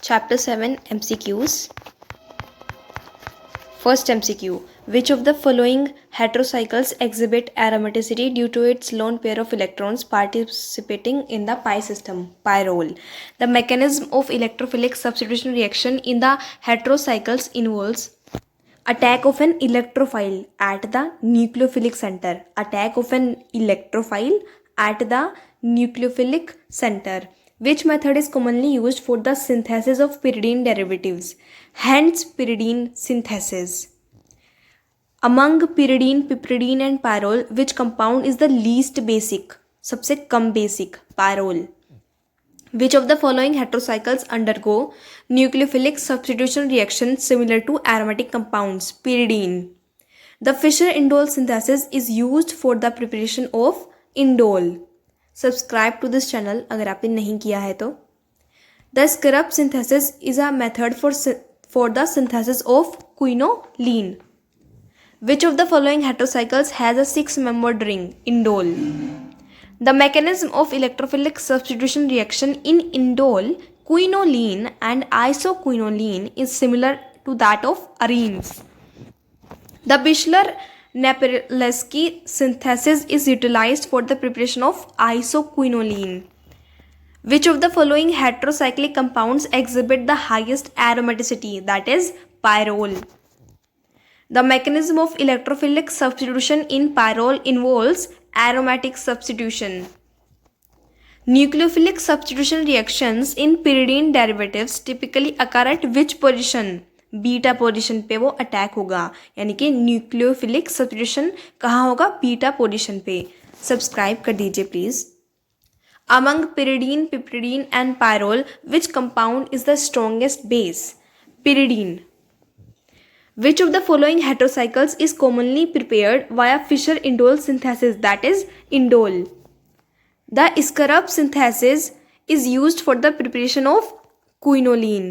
Chapter 7 MCQs. First MCQ. Which of the following heterocycles exhibit aromaticity due to its lone pair of electrons participating in the pi system? Pyrrole. The mechanism of electrophilic substitution reaction in the heterocycles involves attack of an electrophile at the nucleophilic center. Attack of an electrophile at the nucleophilic center. Which method is commonly used for the synthesis of pyridine derivatives? Hence pyridine synthesis. Among pyridine, piperidine and pyrrole, which compound is the least basic? सबसे कम basic, pyrrole. Which of the following heterocycles undergo nucleophilic substitution reaction similar to aromatic compounds? Pyridine. The Fischer-Indol synthesis is used for the preparation of indole. Subscribe to this channel अगर आपने नहीं किया है तो. The Skraup synthesis is a method for the synthesis of quinoline. Which of the following heterocycles has a 6-membered ring? Indole. The mechanism of electrophilic substitution reaction in indole, quinoline and isoquinoline is similar to that of arenes. The Bischler-Napieralski synthesis is utilized for the preparation of isoquinoline. Which of the following heterocyclic compounds exhibit the highest aromaticity? That is pyrrole. The mechanism of electrophilic substitution in pyrrole involves aromatic substitution. Nucleophilic substitution reactions in pyridine derivatives typically occur at which position? Beta position पे वो attack होगा, यानी कि nucleophilic substitution कहाँ होगा? Beta position पे. Subscribe कर दीजिए please. Among pyridine, piperidine and pyrrole, which compound is the strongest base? Pyridine. Which of the following heterocycles is commonly prepared via Fischer-Indol synthesis? That is indole. The Skarop synthesis is used for the preparation of quinoline.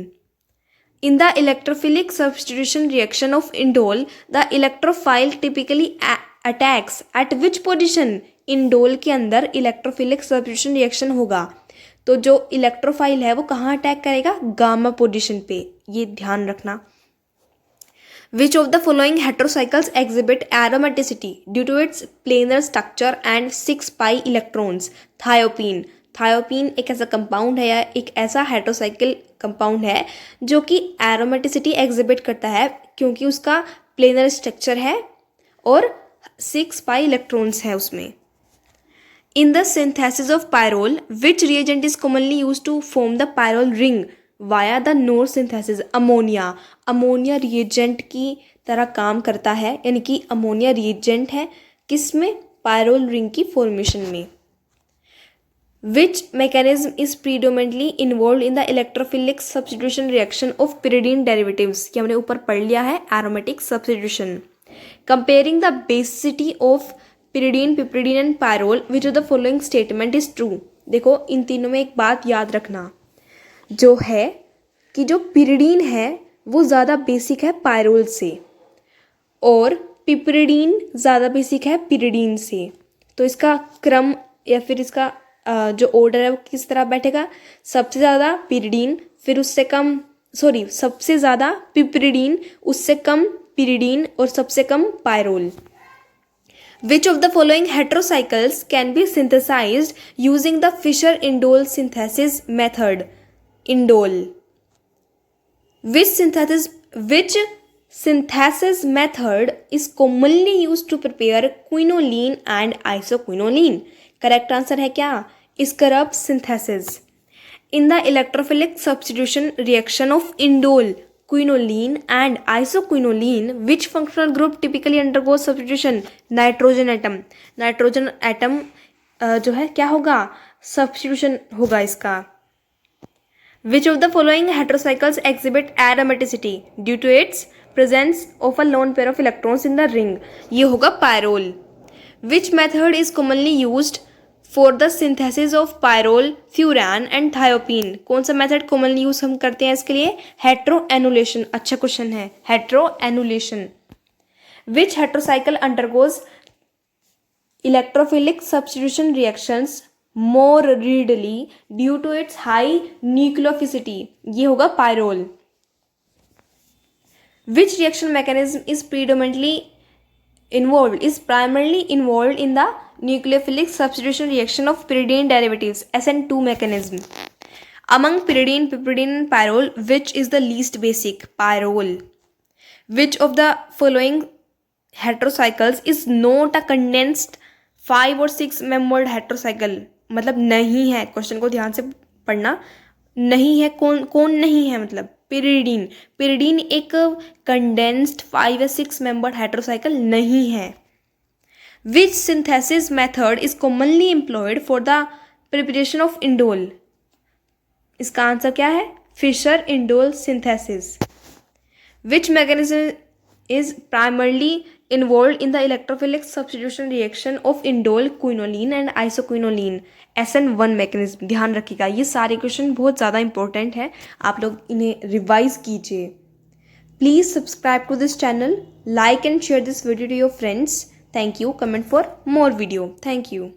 In the electrophilic substitution reaction of indole, the electrophile typically attacks at which position? Indole के अंदर electrophilic substitution reaction होगा तो जो electrophile है वो कहाँ attack करेगा? Gamma position पे. ये ध्यान रखना. Which of the following heterocycles exhibit aromaticity due to its planar structure and 6 pi electrons? Thiopene. थायोपीन एक ऐसा कंपाउंड है या एक ऐसा हेटेरोसाइकिल कंपाउंड है जो कि एरोमेटिसिटी एग्जिबिट करता है क्योंकि उसका प्लेनर स्ट्रक्चर है और 6 पाई इलेक्ट्रॉन्स है उसमें. In the synthesis of pyrrole, which reagent is commonly used to form the pyrrole ring via the Knorr synthesis? Ammonia. Ammonia reagent की तरह काम करता है, यानी कि अमोनिया रिएजेंट है किसमें? पायरोल रिंग की फॉर्मेशन में. Which mechanism is predominantly involved in the electrophilic substitution reaction of pyridine derivatives? कि हमने ऊपर पढ़ लिया है aromatic substitution. Comparing the basicity of pyridine, piperidine and pyrrole, which of the following statement is true? देखो इन तीनों में एक बात याद रखना जो है कि जो pyridine है वो ज़्यादा बेसिक है पायरोल से और पिपरिडीन ज़्यादा बेसिक है pyridine से. तो इसका क्रम या फिर इसका जो ऑर्डर है वो किस तरह बैठेगा? सबसे ज़्यादा pyridine, फिर उससे कम सबसे ज़्यादा piperidine, उससे कम pyridine और सबसे कम pyrrole. Which of the following heterocycles can be synthesized using the Fischer-Indol synthesis method? Indole. Which synthesis method is commonly used to prepare quinoline and isoquinoline? Correct answer है क्या? Skraup synthesis. In the electrophilic substitution reaction of indole, quinoline and isoquinoline, which functional group typically undergoes substitution? Nitrogen atom. Nitrogen atom जो है क्या होगा? Substitution होगा इसका. Which of the following heterocycles exhibit aromaticity due to its presence of a lone pair of electrons in the ring? ये होगा pyrrole. Which method is commonly used for the synthesis of pyrrole, furan and thiopene? कौन सा method commonly use हम करते हैं इसके लिए? हेट्रोएनुलेशन. अच्छा क्वेश्चन है, हेट्रोएनुलेशन. Which heterocycle undergoes electrophilic substitution reactions more readily due to its high nucleophility, ये होगा pyrrole. Which reaction mechanism is primarily involved in the nucleophilic substitution reaction of pyridine derivatives, SN2 mechanism? Among pyridine, piperidine and pyrrole, which is the least basic? Pyrrole. Which of the following heterocycles is not a condensed 5 or 6 membered heterocycle? मतलब नहीं है, question को ध्यान से पढ़ना, नहीं है, कौन नहीं है, मतलब pyridine एक कंडेंस्ड 5 या 6 मेंबर्ड हेटेरोसाइकिल नहीं है. Which synthesis method is commonly employed for the preparation of indole? इसका आंसर क्या है? Fischer indole synthesis. Which mechanism is primarily involved in the electrophilic substitution reaction of indole, quinoline and isoquinoline, SN1 mechanism? ध्यान रखिएगा, ये सारे question बहुत ज़्यादा important है, आप लोग इन्हें रिवाइज कीजिए. Please subscribe to this channel, like and share this video to your friends. Thank you. Comment for more video. Thank you.